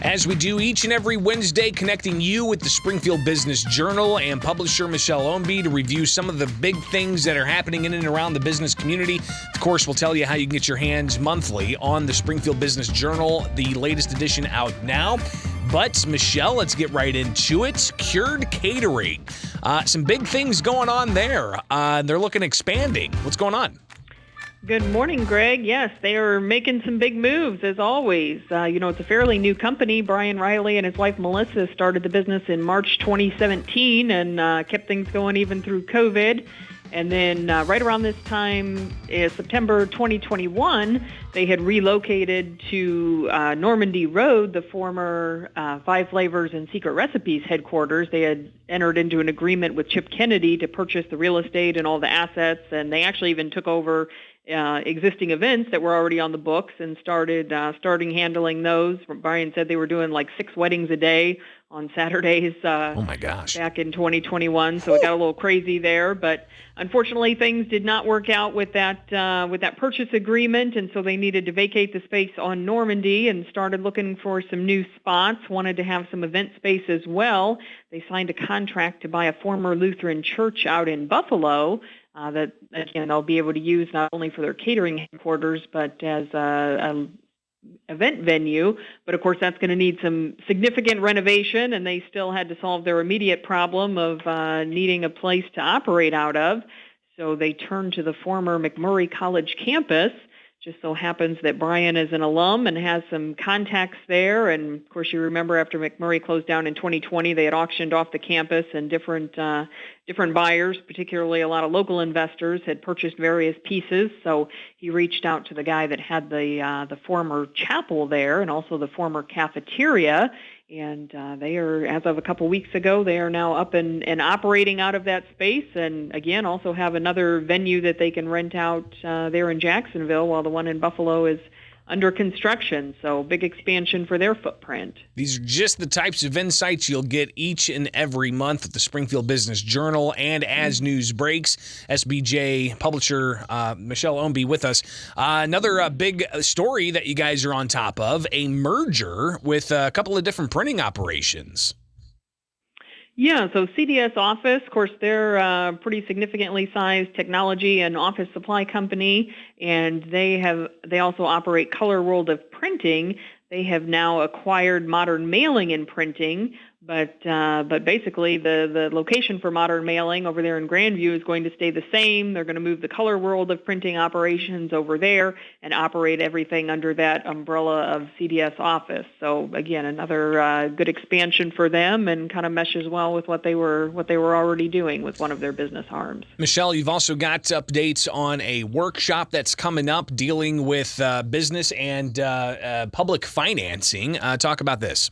As we do each and every Wednesday, connecting you with the Springfield Business Journal and publisher Michelle Ownbey to review some of the big things that are happening in and around the business community. Of course, we'll tell you how you can get your hands monthly on the Springfield Business Journal, the latest edition out now. But, Michelle, let's get right into it. Cured Catering. Some big things going on there. They're looking expanding. What's going on? Good morning, Greg. Yes, they are making some big moves, as always. It's a fairly new company. Brian Riley and his wife, Melissa, started the business in March 2017 and kept things going even through COVID. And then right around this time, September 2021, they had relocated to Normandy Road, the former Five Flavors and Secret Recipes headquarters. They had entered into an agreement with Chip Kennedy to purchase the real estate and all the assets, and they actually even took over existing events that were already on the books and starting handling those. Brian said they were doing like 6 weddings a day on Saturdays. Oh my gosh! Back in 2021, so it got a little crazy there. But unfortunately, things did not work out with that purchase agreement, and so they needed to vacate the space on Normandy and started looking for some new spots. Wanted to have some event space as well. They signed a contract to buy a former Lutheran church out in Buffalo. That, again, they'll be able to use not only for their catering headquarters, but as an event venue. But, of course, that's going to need some significant renovation, and they still had to solve their immediate problem of needing a place to operate out of. So they turned to the former McMurray College campus. Just so happens that Brian is an alum and has some contacts there. And, of course, you remember after McMurray closed down in 2020, they had auctioned off the campus, and different buyers, particularly a lot of local investors, had purchased various pieces. So he reached out to the guy that had the former chapel there and also the former cafeteria. And they are, as of a couple weeks ago, they are now up and operating out of that space. And, again, also have another venue that they can rent out there in Jacksonville while the one in Buffalo is under construction. So big expansion for their footprint. These are just the types of insights you'll get each and every month with the Springfield Business Journal. And as news breaks, SBJ publisher Michelle Ownbey with us. Another big story that you guys are on top of, a merger with a couple of different printing operations. Yeah, so CDS Office, of course, they're a pretty significantly sized technology and office supply company, and they also operate Color World of Printing. They have now acquired Modern Mailing and Printing, but basically the location for Modern Mailing over there in Grandview is going to stay the same. They're going to move the Color World of Printing operations over there and operate everything under that umbrella of CDS Office. So again, another good expansion for them, and kind of meshes well with what they were already doing with one of their business arms. Michelle, you've also got updates on a workshop that's coming up dealing with business and public financing. Talk about this.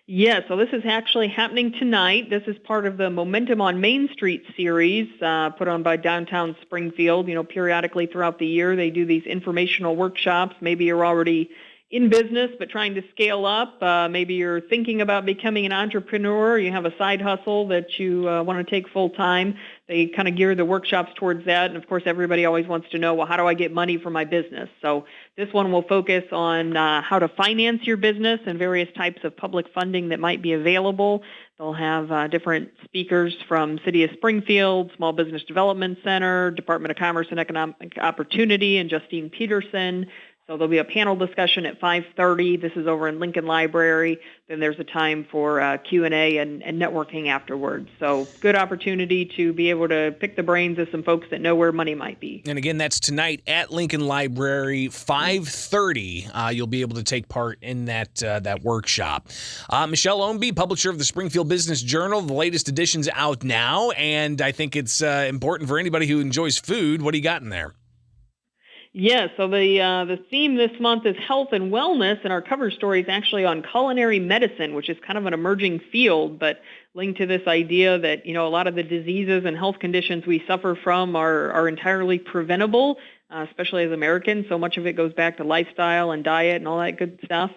Yeah, so this is actually happening tonight. This is part of the Momentum on Main Street series put on by Downtown Springfield. Periodically throughout the year, they do these informational workshops. Maybe you're already in business but trying to scale up. Maybe you're thinking about becoming an entrepreneur. You have a side hustle that you want to take full time. They kind of gear the workshops towards that. And, of course, everybody always wants to know, well, how do I get money for my business? So this one will focus on how to finance your business and various types of public funding that might be available. They'll have different speakers from City of Springfield, Small Business Development Center, Department of Commerce and Economic Opportunity, and Justine Peterson. So there'll be a panel discussion at 5:30. This is over in Lincoln Library. Then there's a time for Q&A and networking afterwards. So good opportunity to be able to pick the brains of some folks that know where money might be. And again, that's tonight at Lincoln Library, 5:30. You'll be able to take part in that workshop. Michelle Ownbey, publisher of the Springfield Business Journal. The latest edition's out now, and I think it's important for anybody who enjoys food. What do you got in there? Yeah, so the theme this month is health and wellness, and our cover story is actually on culinary medicine, which is kind of an emerging field, but linked to this idea that, a lot of the diseases and health conditions we suffer from are entirely preventable, especially as Americans. So much of it goes back to lifestyle and diet and all that good stuff.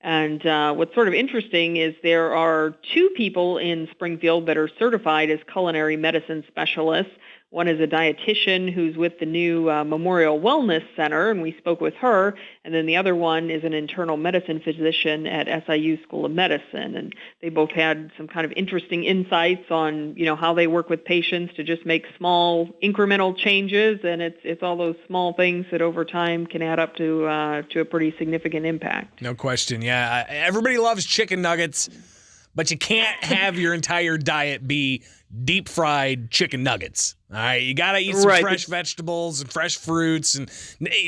And what's sort of interesting is there are 2 people in Springfield that are certified as culinary medicine specialists. One is a dietitian who's with the new Memorial Wellness Center, and we spoke with her. And then the other one is an internal medicine physician at SIU School of Medicine. And they both had some kind of interesting insights on, how they work with patients to just make small incremental changes. And it's all those small things that over time can add up to a pretty significant impact. No question. Yeah. Everybody loves chicken nuggets, but you can't have your entire diet be deep fried chicken nuggets. All right, you got to eat some fresh vegetables and fresh fruits and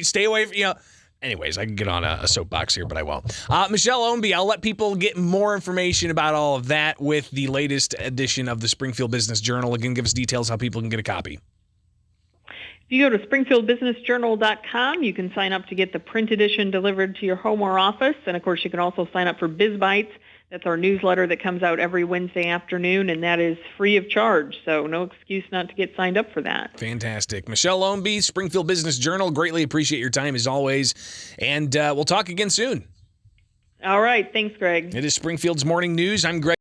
stay away from, Anyways, I can get on a soapbox here, but I won't. Michelle Ownbey, I'll let people get more information about all of that with the latest edition of the Springfield Business Journal. Again, give us details how people can get a copy. If you go to springfieldbusinessjournal.com, you can sign up to get the print edition delivered to your home or office. And, of course, you can also sign up for Biz Bites. That's our newsletter that comes out every Wednesday afternoon, and that is free of charge. So no excuse not to get signed up for that. Fantastic. Michelle Ownbey, Springfield Business Journal. Greatly appreciate your time as always. And we'll talk again soon. All right. Thanks, Greg. It is Springfield's Morning News. I'm Greg.